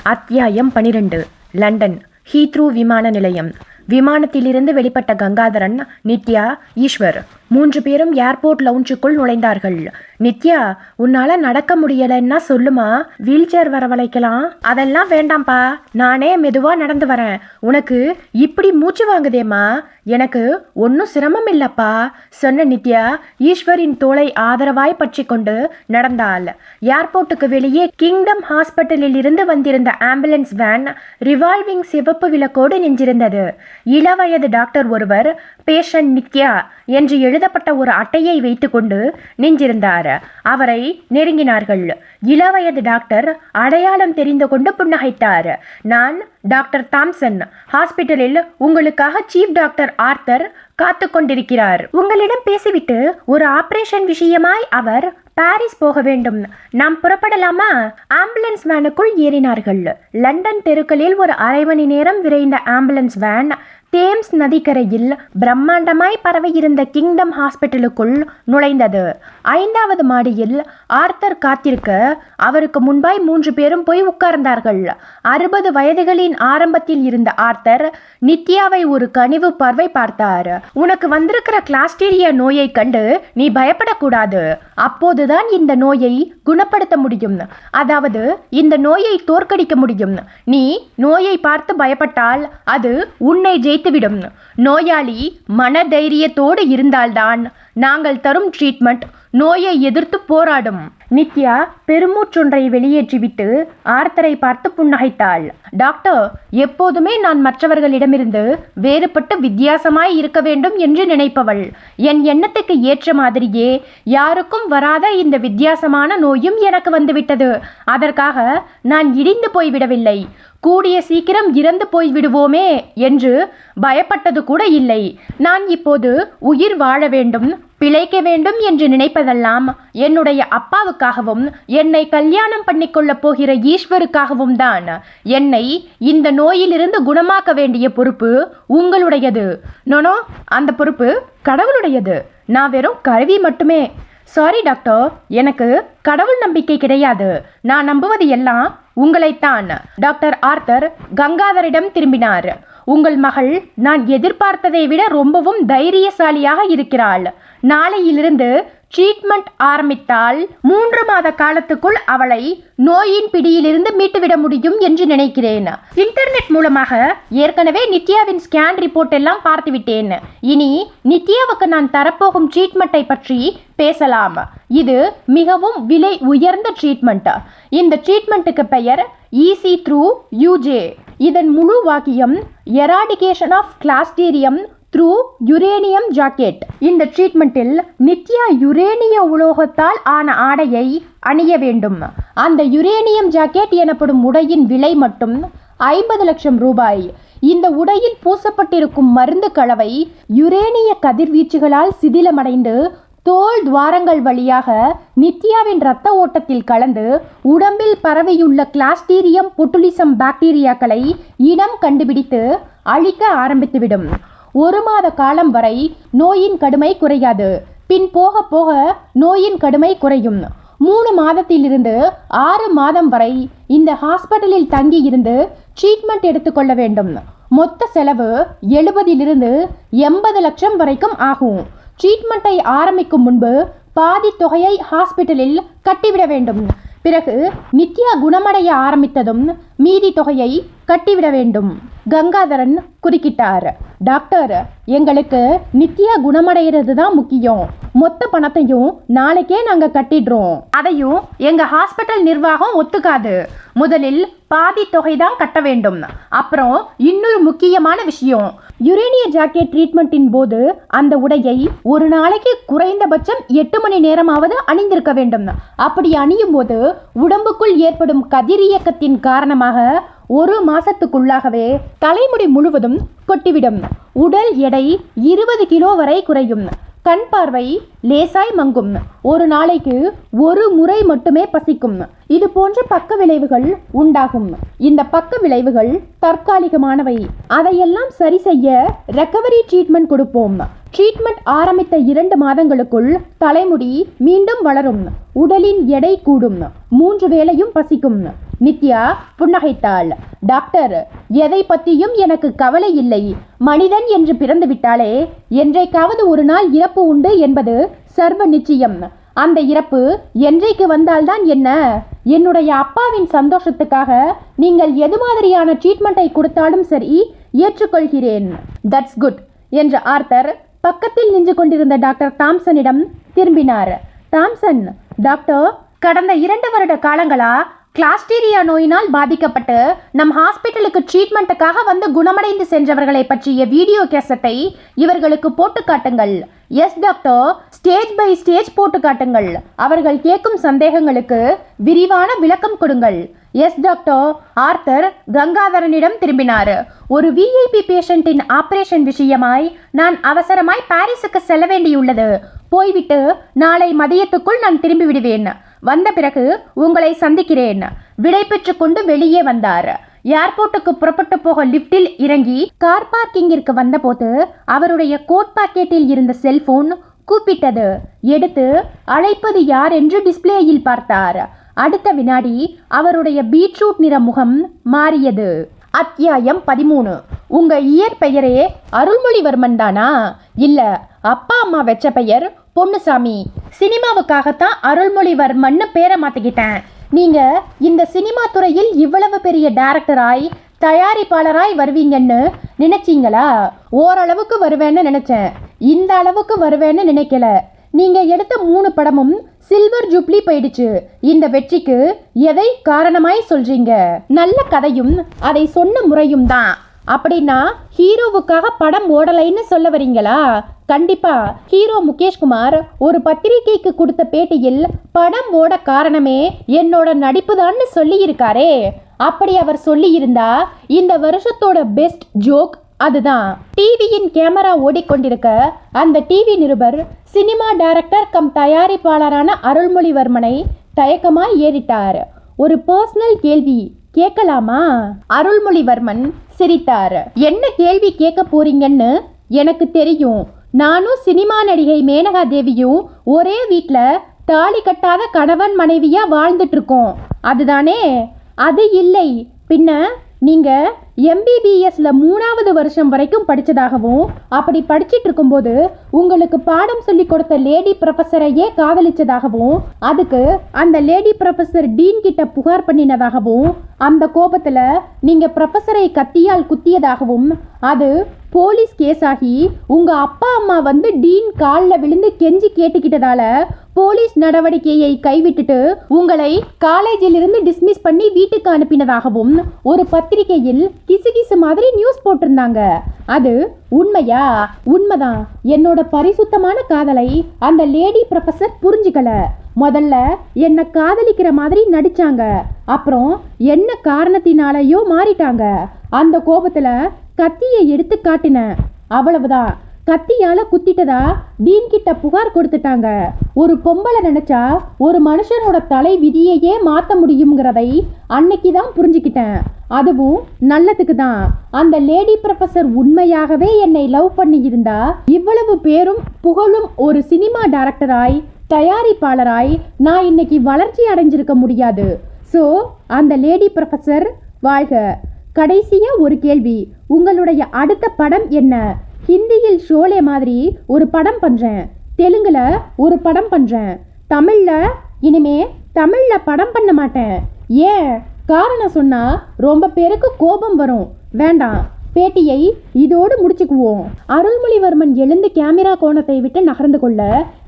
அத்தியாயம் 12. London Heathrow விமான நிலையம். விமானத்திலிருந்து வெளிப்பட்ட கங்காதரன், நித்யா, ஈஸ்வர் 3 பேரும் ஏர்போர்ட் லவுஞ்சுக்குள் நுழைந்தார்கள். நித்யா, உன்னால நடக்க முடியலன்னா சொல்லுமா, வீல் சேர் வரவழைக்கலாம். அதெல்லாம் வேண்டாம்ப்பா, நானே மெதுவா நடந்து வரேன். உனக்கு இப்படி மூச்சு வாங்குதேம்மா. எனக்கு ஒன்றும் சிரமம் இல்லப்பா சொன்ன நித்யா ஈஸ்வரின் தோளை ஆதரவாய் பற்றி கொண்டு நடந்தாள். ஏர்போர்ட்டுக்கு வெளியே கிங்டம் ஹாஸ்பிட்டலில் இருந்து வந்திருந்த ஆம்புலன்ஸ் வேன் ரிவால்விங் சிவப்பு விளக்கோடு நின்றிருந்தது. இளவயது டாக்டர் ஒருவர் பேஷண்ட் நித்யா என்று எழுதப்பட்ட ஒரு அட்டையை வைத்துக்கொண்டு நின்றிருந்தார். அவரை நெருங்கினார்கள். இளவயது டாக்டர் அடையாளம் தெரிந்து கொண்டு புன்னகைத்தார். நான் டாக்டர் தாம்சன். ஹாஸ்பிட்டலில் உங்களுக்காக சீஃப் டாக்டர் ஆர்த்தர் காத்து கொண்டிருக்கிறார். உங்களிடம் பேசிவிட்டு ஒரு ஆபரேஷன் விஷயமாய் அவர் பாரிஸ் போக வேண்டும். நாம் புறப்படலாமா? ஆம்புலன்ஸ் வேனுக்குள் ஏறினார்கள். லண்டன் தெருக்களில் ஒரு அரை மணி நேரம் விரைந்த ஆம்புலன்ஸ் வேன் தேம்ஸ் நதிக்கரையில் பிரம்மாண்டமாய் பரவியிருந்த கிங்டம் ஹாஸ்பிட்டலுக்குள் நுழைந்தது. 5வது மாடியில் ஆர்த்தர் காத்திருக்க அவருக்கு முன்பாய் 3 பேரும் போய் உட்கார்ந்தார்கள். 60 வயதுகளின் ஆரம்பத்தில் இருந்த ஆர்த்தர் நித்யாவை ஒரு கனிவு பார்வை பார்த்தார். உனக்கு வந்திருக்கிற கிளாஸ்டீரியா நோயை கண்டு நீ பயப்படக்கூடாது. அப்போதுதான் இந்த நோயை குணப்படுத்த முடியும். அதாவது இந்த நோயை தோற்கடிக்க முடியும். நீ நோயை பார்த்து பயப்பட்டால் அது உன்னை ஜெயித்துவிடும். நோயாளி மன தைரியத்தோடு இருந்தால்தான் நாங்கள் தரும் ட்ரீட்மெண்ட் நோயை எதிர்த்து போராடும். நித்யா பெருமூற்றொன்றை வெளியேற்றிவிட்டு ஆர்த்தரை பார்த்து புன்னகைத்தாள். டாக்டர், எப்போதுமே நான் மற்றவர்களிடமிருந்து வேறுபட்டு வித்தியாசமாய் இருக்க வேண்டும் என்று நினைப்பவள். என் எண்ணத்துக்கு ஏற்ற மாதிரியே யாருக்கும் வராத இந்த வித்தியாசமான நோயும் எனக்கு வந்துவிட்டது. அதற்காக நான் இடிந்து போய்விடவில்லை. கூடிய சீக்கிரம் இறந்து போய்விடுவோமே என்று பயப்பட்டது கூட இல்லை. நான் இப்போது உயிர் வாழ வேண்டும், பிழைக்க வேண்டும் என்று நினைப்பதெல்லாம் என்னுடைய அப்பாவுக்காகவும் என்னை கல்யாணம் பண்ணிக்கொள்ளப் போகிற ஈஸ்வருக்காகவும் தான். என்னை இந்த நோயிலிருந்து குணமாக்க வேண்டிய பொறுப்பு உங்களுடையது. நோனோ, அந்த பொறுப்பு கடவுளுடையது. நான் வெறும் கருவி மட்டுமே. சாரி டாக்டர், எனக்கு கடவுள் நம்பிக்கை கிடையாது. நான் நம்புவது எல்லாம் உங்களைத்தான். டாக்டர் ஆர்த்தர் கங்காதரிடம் திரும்பினார். உங்கள் மகள் நான் எதிர்பார்த்ததை விட ரொம்பவும் தைரியசாலியாக இருக்கிறாள். நாளையிலிருந்து ட்ரீட்மெண்ட் ஆரம்பித்தால் 3 மாத காலத்துக்குள் அவளை நோயின் பிடியிலிருந்து மீட்டுவிட முடியும் என்று நினைக்கிறேன். இன்டர்நெட் மூலமாக ஏற்கனவே நித்யாவின் ஸ்கேன் ரிப்போர்ட் எல்லாம் பார்த்துவிட்டேன். இனி நித்யாவுக்கு நான் தரப்போகும் ட்ரீட்மெண்ட்டை பற்றி பேசலாம். இது மிகவும் விலை உயர்ந்த ட்ரீட்மெண்ட். இந்த ட்ரீட்மெண்ட்டுக்கு பெயர் ஈஸி த்ரூ யூஜே. இதன் முழு வாக்கியம் eradication of clostridium through uranium jacket. இந்த ட்ரீட்மெண்ட்டில் நித்யா யுரேனிய உலோகத்தால் ஆன ஆடையை அணிய வேண்டும். அந்த யுரேனியம் ஜாக்கெட் எனப்படும் உடையின் விலை மட்டும் 50 லட்சம் ரூபாய். இந்த உடையில் பூசப்பட்டிருக்கும் மருந்து கலவை யுரேனிய கதிர்வீச்சுகளால் சிதிலமடைந்து தோல் துவாரங்கள் வழியாக நித்யாவின் இரத்த ஓட்டத்தில் கலந்து உடம்பில் பரவியுள்ள கிளாஸ்டீரியம் பொட்டுலிசம் பாக்டீரியாக்களை இனம் கண்டுபிடித்து அழிக்க ஆரம்பித்துவிடும். 1 மாத காலம் வரை நோயின் கடுமை குறையாது. பின் போக போக நோயின் கடுமை குறையும். 3 மாதத்திலிருந்து 6 மாதம் வரை இந்த ஹாஸ்பிட்டலில் தங்கி இருந்து ட்ரீட்மெண்ட் எடுத்துக்கொள்ள வேண்டும். மொத்த செலவு 70 80 லட்சம் வரைக்கும் ஆகும். ட்ரீட்மெண்ட்டை ஆரம்பிக்கும் முன்பு பாதி தொகையை ஹாஸ்பிட்டலில் கட்டிவிட வேண்டும். பிறகு நித்யா குணமடைய ஆரம்பித்ததும் மீதி தொகையை கட்டிவிட வேண்டும். கங்காதரன் குறுக்கிட்டார். டாக்டர், எங்களுக்கு நித்யா குணமடைகிறது தான் முக்கியம். மொத்த பணத்தையும் நாளைக்கே நாங்கள் கட்டிடுறோம். அதையும் எங்கள் ஹாஸ்பிட்டல் நிர்வாகம் ஒத்துக்காது. முதலில் பாதி தொகை தான் கட்ட வேண்டும். அப்புறம் இன்னொரு முக்கியமான விஷயம், யுரேனிய ஜாக்கெட் ட்ரீட்மெண்ட்டின் போது அந்த உடையை ஒரு நாளைக்கு குறைந்தபட்சம் 8 மணி நேரமாவது அணிந்திருக்க வேண்டும். அப்படி அணியும் போது உடம்புக்குள் ஏற்படும் கதிரியக்கத்தின் காரணமாக 1 மாசத்துக்குள்ளாகவே தலைமுடி முழுவதும் கொட்டிவிடும். உடல் எடை 20 கிலோ வரை குறையும். கண் பார்வை லேசாய் மங்கும். ஒரு நாளைக்கு 1 முறை மட்டுமே பசிக்கும். இது போன்ற பக்க விளைவுகள் உண்டாகும். இந்த பக்க விளைவுகள் தற்காலிகமானவை. அதையெல்லாம் சரி செய்ய ரெக்கவரி ட்ரீட்மெண்ட் கொடுப்போம். ட்ரீட்மெண்ட் ஆரம்பித்த 2 மாதங்களுக்குள் தலைமுடி மீண்டும் வளரும். உடலின் எடை கூடும். 3 வேளையும் பசிக்கும். நித்யா புன்னகைத்தாள். டாக்டர், எதை பற்றியும் எனக்கு கவலை இல்லை. மனிதன் என்று பிறந்து விட்டாலே என்றைக்காவது ஒரு நாள் இறப்பு உண்டு என்பது சர்வ நிச்சயம். அந்த இறப்பு என்றைக்கு வந்தால்தான் என்ன? என்னுடைய அப்பாவின் சந்தோஷத்துக்காக நீங்கள் எது மாதிரியான ட்ரீட்மெண்ட்டை கொடுத்தாலும் சரி, ஏற்றுக்கொள்கிறேன். தட்ஸ் குட் என்ற ஆர்த்தர் பக்கத்தில் நின்று கொண்டிருந்த டாக்டர் தாம்சனிடம் திரும்பினார். தாம்சன், டாக்டர், கடந்த 2 வருட காலங்களா கிளாஸ்டீரியா நோயினால் பாதிக்கப்பட்டு நம் ஹாஸ்பிட்டலுக்கு ட்ரீட்மெண்ட்டுக்காக வந்து குணமடைந்து சென்றவர்களை பற்றிய வீடியோ கேசட்டை இவர்களுக்கு போட்டு காட்டுங்கள். Yes doctor, stage by stage போட்டு காட்டுங்கள். அவர்கள் கேட்கும் சந்தேகங்களுக்கு விரிவான விளக்கம் கொடுங்கள். Yes doctor. ஆர்த்தர் கங்காதரனிடம் திரும்பினார். ஒரு விஐபி பேஷண்டின் ஆபரேஷன் விஷயமாய் நான் அவசரமாய் பாரிஸுக்கு செல்ல வேண்டியுள்ளது. போய்விட்டு நாளை மதியத்துக்குள் நான் திரும்பி விடுவேன். வந்த பிறகு உங்களை சந்திக்கிறேன். விடை பெற்று கொண்டு வெளியே வந்தார். ஏர்போர்ட்டுக்கு புறப்பட்டு போக லிப்டில் இறங்கி கார் பார்க்கிங்கிற்கு வந்தபோது அவருடைய கோட் பாக்கெட்டில் இருந்த செல்போன் கூப்பிட்டது. எடுத்து அழைப்பது யார் என்று டிஸ்பிளேயில் பார்த்தார். அடுத்த வினாடி அவருடைய பீட்ரூட் நிற முகம் மாறியது. அத்தியாயம் 13. உங்க இயற்பெயரே அருள்மொழிவர்மன் தானா? இல்ல, அப்பா அம்மா வச்ச பெயர் பொன்னுசாமி. சினிமாவுக்காகத்தான் அருள்மொழிவர்மன்னு பேரை மாத்திக்கிட்டேன். நீங்க இந்த சினிமா துறையில் இவ்வளவு பெரிய டைரக்டராய் தயாரிப்பாளராய் வருவீங்கன்னு நினைச்சீங்களா? ஓரளவுக்கு வருவேன்னு நினைச்சேன். இந்த அளவுக்கு வருவேன்னு நினைக்கல. நீங்க எடுத்த 3 படமும் சில்வர் ஜூப்ளி போயிடுச்சு. இந்த வெற்றிக்கு எதை காரணமாய் சொல்றீங்க? நல்ல கதையும் அதை சொன்ன முறையும் தான். அப்படின்னா ஹீரோவுக்காக படம் ஓடலைன்னு சொல்ல வரீங்களா? கண்டிப்பா. ஹீரோ முகேஷ்குமார் ஒரு பத்திரிகைக்கு கொடுத்த பேட்டியில் படம் ஓட காரணமே என்னோட நடிப்பு தான்னு சொல்லியிருக்காரே. அப்படி அவர் சொல்லியிருந்தா இந்த வருஷத்தோட பெஸ்ட் ஜோக் அதுதான். டிவியின் கேமரா ஓடிக்கொண்டிருக்க அந்த டிவி நிருபர் சினிமா டைரக்டர் கம் தயாரிப்பாளரான அருள்மொழிவர்மனை தயக்கமாய் ஏறிட்டார். ஒரு பர்சனல் கேள்வி கேட்கலாமா? அருள்மொழிவர்மன் சிரித்தார். என்ன கேள்வி கேட்க போறீங்கன்னு எனக்கு தெரியும். நானும் சினிமா நடிகை மேனகா தேவியும் ஒரே வீட்டில் தாலி கட்டாத கணவன் மனைவியா வாழ்ந்துட்டு இருக்கோம். அதுதானே? அது இல்லை. பின்ன நீங்க MBBSல 3வது வருஷம் வரைக்கும் படித்ததாகவும், அப்படி படிச்சிட்டு இருக்கும்போது உங்களுக்கு பாடம் சொல்லி கொடுத்த லேடி ப்ரொஃபஸரையே காதலிச்சதாகவும், அதுக்கு அந்த லேடி ப்ரொஃபஸர் டீன் கிட்ட புகார் பண்ணினதாகவும், அந்த கோபத்தில் நீங்க ப்ரொஃபஸரை கத்தியால் குத்தியதாகவும், அது போலீஸ் கேஸ் ஆகி உங்க அப்பா அம்மா வந்து டீன் காலில் விழுந்து கெஞ்சி கேட்டுக்கிட்டதால போலீஸ் நடவடிக்கையை கைவிட்டுட்டு உங்களை காலேஜில் இருந்து டிஸ்மிஸ் பண்ணி வீட்டுக்கு அனுப்பினதாகவும் ஒரு பத்திரிகையில் கிசு மாதிரி நியூஸ் போட்டிருந்தாங்க. அது உண்மையா? உண்மைதான். என்னோட பரிசுத்தமான காதலை அந்த லேடி ப்ரொஃபஸர் புரிஞ்சுக்கல. முதல்ல என்னை காதலிக்கிற மாதிரி நடிச்சாங்க. அப்புறம் என்ன காரணத்தினாலேயோ மாறிட்டாங்க. அந்த கோபத்துல கத்தியை எடுத்து காட்டினேன். அவ்வளவுதான். கத்தியால குத்திட்டதா டீன் கிட்ட புகார் கொடுத்துட்டாங்க. ஒரு பொம்பளை நினைச்சா ஒரு மனுஷனோட தலை விதியையே மாற்ற முடியுங்கிறதை அன்னைக்கு தான் புரிஞ்சுக்கிட்டேன். அதுவும் நல்லதுக்கு தான். அந்த லேடி ப்ரொஃபஸர் உண்மையாகவே என்னை லவ் பண்ணி இருந்தா இவ்வளவு பேரும் புகழும் ஒரு சினிமா டைரக்டராய் தயாரிப்பாளராய் நான் இன்னைக்கு வளர்ச்சி அடைஞ்சிருக்க முடியாது. ஸோ அந்த லேடி ப்ரொஃபஸர் வாழ்க. கடைசியா ஒரு கேள்வி. உங்களுடைய அடுத்த படம் என்ன? ஹிந்தியில் ஷோலே மாதிரி ஒரு படம் பண்ணுறேன். தெலுங்குல ஒரு படம் பண்ணுறேன். இனிமே தமிழில் படம் பண்ண மாட்டேன். ஏன்? காரணம் சொன்னால் ரொம்ப பேருக்கு கோபம் வரும். வேண்டாம். பேட்டியை இதோடு முடிச்சுக்குவோம். அருள்மொழிவர்மன் எழுந்து கேமரா கோணத்தை விட்டு நகர்ந்து கொள்ள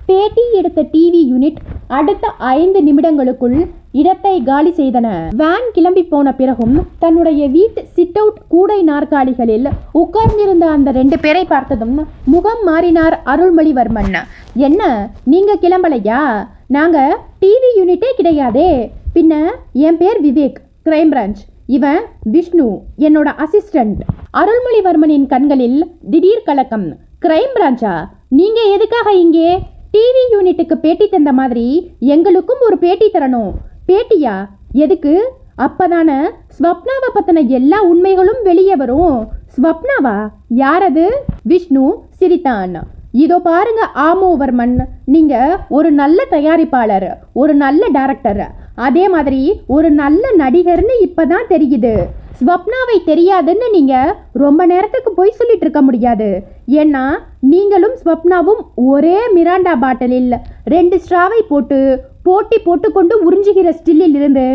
பேட்டி எடுத்த டிவி யூனிட் அடுத்த 5 நிமிடங்களுக்குள் இடத்தை காலி செய்தன. வேன் கிளம்பி போன பிறகும் தன்னுடைய வீட்டு சிட் அவுட் கூடை நாற்காலிகளில் உட்கார்ந்திருந்த அந்த 2 பேரை பார்த்ததும் முகம் மாறினார் அருள்மொழிவர்மன். என்ன, நீங்க கிளம்பலையா? நாங்க டிவி யூனிட்டே கிடையாதே. பின்ன என் பேர் விவேக், கிரைம் பிரான்ச். இவன் விஷ்ணு, என்னோட அசிஸ்டன்ட். அருள்மொழிவர்மனின் கண்களில் திடீர் கலக்கம். கிரைம் பிரான்ச்சா? நீங்க எதுக்காக இங்கே? டிவி யூனிட்டுக்கு பேட்டி தந்த மாதிரி எங்களுக்கும் ஒரு பேட்டி தரணும். பேட்டியா? எதுக்கு? அப்பதானே ஸ்வப்னாவை பத்தின எல்லா உண்மைகளும் வெளியே வரும். ஸ்வப்னாவா? யாரது? விஷ்ணு சிரித்தான். இதோ பாருங்க ஆமோவர்மன், நீங்க ஒரு நல்ல தயாரிப்பாளர், ஒரு நல்ல டைரக்டர். அதே மாதிரி ஒரு நல்ல நடிகர்னு இப்பதான் தெரியுது. ஸ்வப்னாவை தெரியாதுன்னு நீங்க ரொம்ப நேரத்துக்கு போய் சொல்லிட்டு இருக்க முடியாது. ஏன்னா நீங்களும் ஸ்வப்னாவும் ஒரே மிராண்டா பாட்டிலில் 2 ஸ்ட்ராவை போட்டு போட்டி போட்டுக்கொண்டு உறிஞ்சுகிற ஸ்டில்லில் இருந்து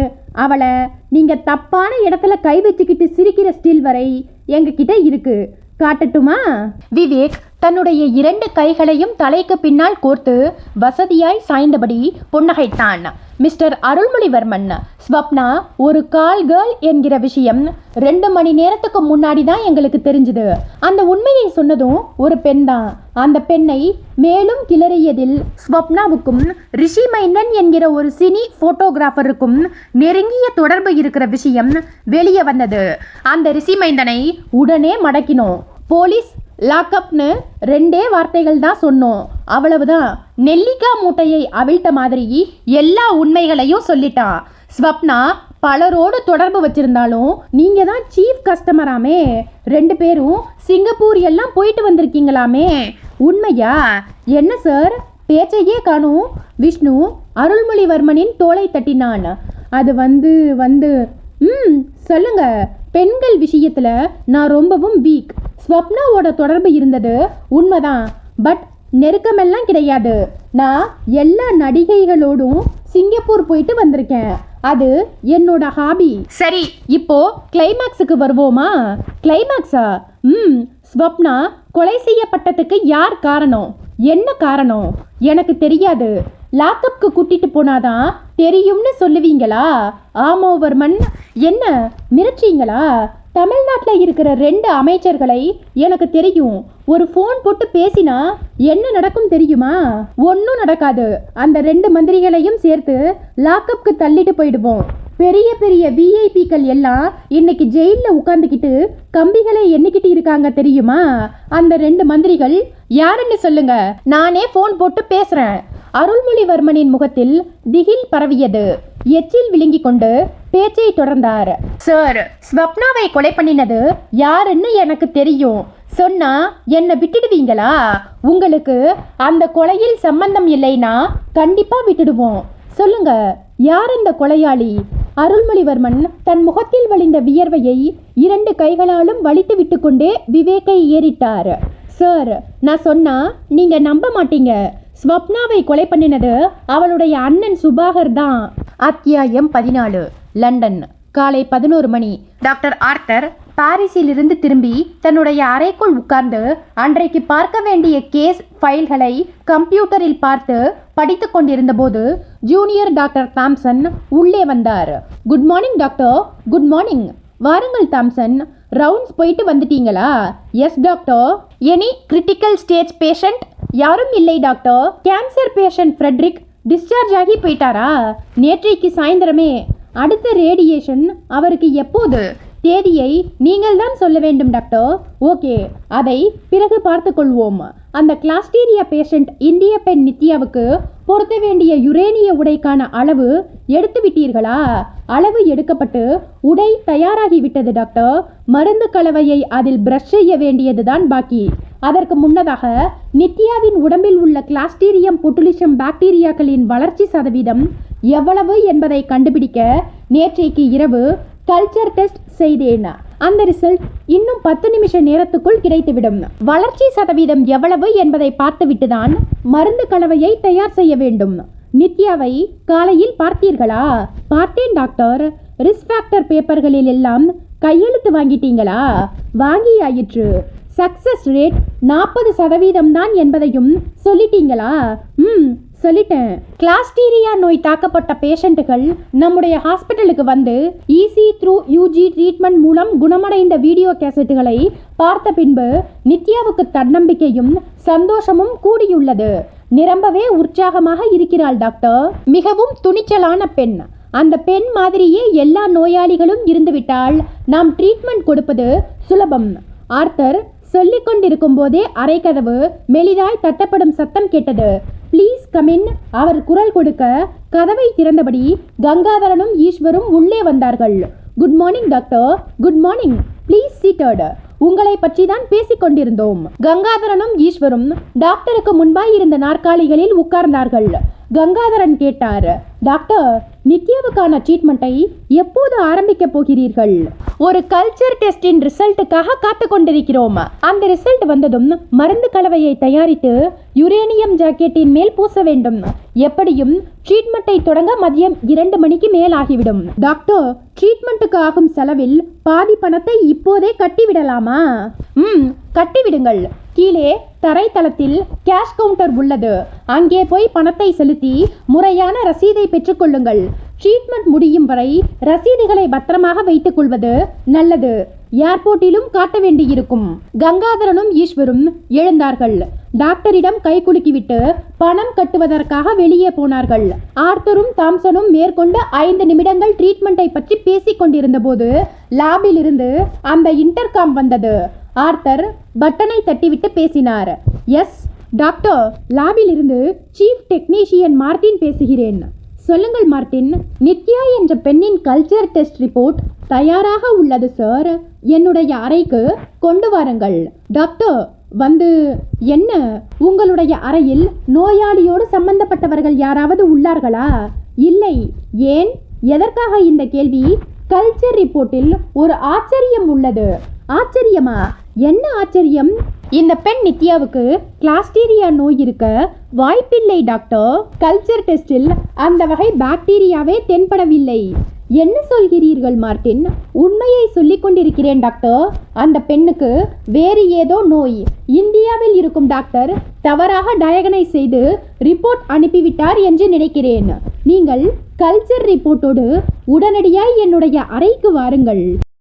அவளை நீங்க தப்பான இடத்துல கை வச்சுக்கிட்டு சிரிக்கிற ஸ்டில் வரை எங்ககிட்ட இருக்கு. காட்டட்டுமா? விவேக் தன்னுடைய 2 கைகளையும் தலைக்கு பின்னால் கோர்த்து வசதியாய் சாய்ந்தபடி புன்னகைத்தான். மிஸ்டர் அருள்மொழிவர்மன், ஸ்வப்னா ஒரு கால் கேர்ள் என்கிற விஷயம் 2 மணி நேரத்துக்கு முன்னாடி தான் எங்களுக்கு தெரிஞ்சுது. அந்த உண்மையை சொன்னதும் ஒரு பெண் தான். அந்த பெண்ணை மேலும் கிளறியதில் ஸ்வப்னாவுக்கும் ரிஷி மைந்தன் என்கிற ஒரு சினி போட்டோகிராஃபருக்கும் நெருங்கிய தொடர்பு இருக்கிற விஷயம் வெளியே வந்தது. அந்த ரிஷி மைந்தனை உடனே மடக்கினோம். போலீஸ் லாக்அப்னு 2 வார்த்தைகள் தான் சொன்னோம். அவ்வளவுதான். நெல்லிக்காய் மூட்டையை அவிழ்த்த மாதிரி எல்லா உண்மைகளையும் சொல்லிட்டான். ஸ்வப்னா பலரோடு தொடர்பு வச்சிருந்தாலும் நீங்க தான் சீஃப் கஸ்டமராமே. 2 பேரும் சிங்கப்பூர் எல்லாம் போயிட்டு வந்திருக்கீங்களாமே. உண்மையா? என்ன சார் பேச்சையே காணும். விஷ்ணு அருள்மொழிவர்மனின் தோளை தட்டினான். அது வந்து சொல்லுங்க. பெண்கள் விஷயத்துல நான் ரொம்பவும் வீக். ஸ்வப்னாவோட தொடர்பு இருந்தது உண்மைதான். பட் நெருக்கமெல்லாம் கிடையாது. நான் எல்லா நடிகைகளோடும் சிங்கப்பூர் போயிட்டு வந்திருக்கேன். அது என்னோட ஹாபி. சரி, இப்போ கிளைமேக்ஸுக்கு வருவோமா? கிளைமேக்ஸா? ஸ்வப்னா கொலை செய்யப்பட்டதுக்கு யார் காரணம்? என்ன காரணம்? எனக்கு தெரியாது. லாக்அப்க்கு கூட்டிட்டு போனாதான் தெரியும்னு சொல்லுவீங்களா? ஆமோவர்மன், என்ன மிரட்சிங்களா? தமிழ்நாட்டில் இருக்கிற 2 அமைச்சர்களை எனக்கு தெரியும். ஒரு ஃபோன் போட்டு பேசினா என்ன நடக்கும் தெரியுமா? ஒன்றும் நடக்காது. அந்த 2 மந்திரிகளையும் சேர்த்து லாக்அப்க்கு தள்ளிட்டு போயிடுவோம். பெரிய பெரிய விஐபிக்கள் எல்லாம் இன்னைக்கு ஜெயிலில் உட்காந்துக்கிட்டு கம்பிகளை எண்ணிக்கிட்டு இருக்காங்க தெரியுமா? அந்த 2 மந்திரிகள் யாருன்னு சொல்லுங்க. நானே ஃபோன் போட்டு பேசுகிறேன். அருள்மொழிவர்மனின் முகத்தில் திகில் பரவியது. எச்சில் விழுங்கி கொண்டு பேச்சை தொடர்ந்தார். சார், ஸ்வப்னாவை கொலை பண்ணினது யாருன்னு எனக்கு தெரியும். சொன்னா என்னை விட்டுடுவீங்களா? உங்களுக்கு அந்த கொலையில் சம்பந்தம் இல்லைன்னா கண்டிப்பா விட்டுடுவோம். சொல்லுங்க, யார் அந்த கொலையாளி? அருள்மொழிவர்மன் தன் முகத்தில் வழிந்த வியர்வையை 2 கைகளாலும் வலித்து விட்டு கொண்டே விவேக்கை ஏறிட்டார். சார், நான் சொன்னா நீங்க நம்ப மாட்டீங்க. ஸ்வப்னாவை கொலை பண்ணினது அவளுடைய அண்ணன் சுபாகர் தான். அத்தியாயம் 14. லண்டன். காலை 11 மணி. டாக்டர் ஆர்த்தர் பாரிஸிலிருந்து திரும்பி தன்னுடைய அறைக்குள் உட்கார்ந்து அன்றைக்கு பார்க்க வேண்டிய கேஸ் ஃபைல்களை கம்ப்யூட்டரில் பார்த்து படித்து கொண்டிருந்த போது ஜூனியர் டாக்டர் தாம்சன் உள்ளே வந்தார். Good morning doctor. Good morning. வாருங்கள் தாம்சன். ரவுண்ட்ஸ் போயிட்டு வந்துட்டீங்களா? Yes doctor. Any critical stage patient? யாரும் இல்லை doctor. Cancer patient Frederick discharge ஆகி போயிட்டாரா? நேற்றைக்கு சாயந்தரமே. அடுத்த ரேடியேஷன் அவருக்கு எப்போது? தேதியை நீங்கள் தான் சொல்ல வேண்டும் டாக்டர். ஓகே, அதை பிறகு பார்த்து கொள்வோம். அந்த கிளாஸ்டீரியா பேஷண்ட் இந்திய பெண் நித்யாவுக்கு பொருத்த வேண்டிய யுரேனிய உடைக்கான அளவு எடுத்து விட்டீர்களா? அளவு எடுக்கப்பட்டு உடை தயாராகிவிட்டது டாக்டர். மருந்து கலவையை அதில் பிரஷ் செய்ய வேண்டியதுதான் பாக்கி. அதற்கு முன்னதாக நித்யாவின் உடம்பில் உள்ள கிளாஸ்டீரியம் பொட்டுலிஷம் பாக்டீரியாக்களின் வளர்ச்சி சதவீதம் எவ்வளவு என்பதை கண்டுபிடிக்க நேற்றைக்கு இரவு கல்ச்சர் டெஸ்ட் செய்தேன். அந்த ரிசல்ட் இன்னும் 10 நிமிஷ நேரத்துக்குள் கிடைத்துவிடும். வளர்ச்சி சதவீதம் எவ்வளவு என்பதை பார்த்துவிட்டுதான் மருந்து கலவையை தயார் செய்ய வேண்டும். நித்யாவை காலையில் பார்த்தீர்களா? பார்த்தேன் டாக்டர். ரிஸ்க் ஃபேக்டர் பேப்பர்களில் எல்லாம் கையெழுத்து வாங்கிட்டீங்களா? வாங்கியாயிற்று. சக்சஸ் ரேட் 40% தான் என்பதையும் சொல்லிட்டீங்களா? சொல்லிட்டேன். கிளாஸ்டீரியா நோய் தாக்கப்பட்ட பேஷண்ட்டுகள் நம்முடைய ஹாஸ்பிட்டலுக்கு வந்து ஈசி த்ரூ யூஜி ட்ரீட்மெண்ட் மூலம் குணமடைந்த வீடியோ கேசட்டுகளை பார்த்த பின்பு நித்யாவுக்கு தன்னம்பிக்கையும் சந்தோஷமும் கூடியுள்ளது. நிரம்பவே உற்சாகமாக இருக்கிறாள் டாக்டர். மிகவும் துணிச்சலான பெண். அந்த பெண் மாதிரியே எல்லா நோயாளிகளும் இருந்துவிட்டால் நாம் ட்ரீட்மெண்ட் கொடுப்பது சுலபம். ஆர்த்தர் சொல்லிக் கொண்டிருக்கும் போதே அறைக்கதவு மெலிதாய் தட்டப்படும் சத்தம் கேட்டது. Please come in. அவர் குரல் கொடுக்க கதவை திறந்தபடி கங்காதரனும் ஈஸ்வரும் உள்ளே வந்தார்கள். Good morning doctor. Good morning. Please seated. உங்களை பற்றி தான் பேசிக் கொண்டிருந்தோம். கங்காதரனும் ஈஸ்வரும் டாக்டருக்கு முன்பாய் இருந்த நாற்காலிகளில் உட்கார்ந்தார்கள். கங்காதரன் கேட்டார், டாக்டர், நித்யாவுக்கான ட்ரீட்மெண்ட்டை எப்போது ஆரம்பிக்க போகிறீர்கள்? ஒரு கல்ச்சர் டெஸ்டின் ரிசல்ட்டுக்காக காத்து கொண்டிருக்கிறோம். அந்த ரிசல்ட் வந்ததும் மருந்து கலவையை தயாரித்து யுரேனியம் ஜாக்கெட்டின் மேல் பூச வேண்டும். எப்படியும் ட்ரீட்மெண்ட்டை தொடங்க மதியம் 2 மணிக்கு மேல் ஆகிவிடும். டாக்டர், ட்ரீட்மெண்ட்டுக்கு ஆகும் செலவில் பாதி பணத்தை இப்போதே கட்டிவிடலாமா? கட்டிவிடுங்கள். கீழே தரைத்தளத்தில் கேஷ் கவுண்டர் உள்ளது. அங்கே போய் பணத்தை செலுத்தி முறையான ரசீதை பெற்றுக்கொள்ளுங்கள். ட்ரீட்மெண்ட் முடியும் வரை ரசீதுகளை பத்திரமாக வைத்துக் கொள்வது நல்லது. ஏர்போர்ட்டிலும் காட்ட வேண்டியிருக்கும். கங்காதரனும் ஈஸ்வரும் எழுந்தார்கள். டாக்டரிடம் கை குலுக்கிவிட்டு பணம் கட்டுவதற்காக வெளியே போனார்கள். ஆர்த்தரும் தாம்சனும் மேற்கொண்டு 5 நிமிடங்கள் ட்ரீட்மெண்ட்டை பற்றி பேசிக் கொண்டிருந்த போது லேபில் இருந்து அந்த இன்டர்காம் வந்தது. ஆர்த்தர் பட்டனை தட்டிவிட்டு பேசினார். எஸ் டாக்டர், லேபில் இருந்து சீஃப் டெக்னீஷியன் மார்ட்டின் பேசுகிறேன். சொல்லுங்கள் மார்ட்டின். நித்யா என்ற பெண்ணின் கல்ச்சர் டெஸ்ட் ரிப்போர்ட் தயாராக உள்ளது சார். என்னுடைய அறைக்கு கொண்டு வாருங்கள். டாக்டர், வந்து என்ன, உங்களுடைய அறையில் நோயாளியோடு சம்பந்தப்பட்டவர்கள் யாராவது உள்ளார்களா? இல்லை. ஏன், எதற்காக இந்த கேள்வி? கல்ச்சர் ரிப்போர்ட்டில் ஒரு ஆச்சரியம் உள்ளது. ஆச்சரியமா? என்ன ஆச்சரியம்? இந்த பெண் நித்யாவுக்கு கிளாஸ்டீரியா நோய் இருக்க வாய்ப்பில்லை டாக்டர். கல்ச்சர் டெஸ்டில் அந்த வகை பாக்டீரியாவே தென்படவில்லை. என்ன சொல்கிறீர்கள் மார்ட்டின்? உண்மையை சொல்லிக் கொண்டிருக்கிறேன் டாக்டர். அந்த பெண்ணுக்கு வேறு ஏதோ நோய். இந்தியாவில் இருக்கும் டாக்டர் தவறாக டயக்னைஸ் செய்து ரிப்போர்ட் அனுப்பிவிட்டார் என்று நினைக்கிறேன். நீங்கள் கல்ச்சர் ரிப்போர்ட்டோடு உடனடியாய் என்னுடைய அறைக்கு வாருங்கள்.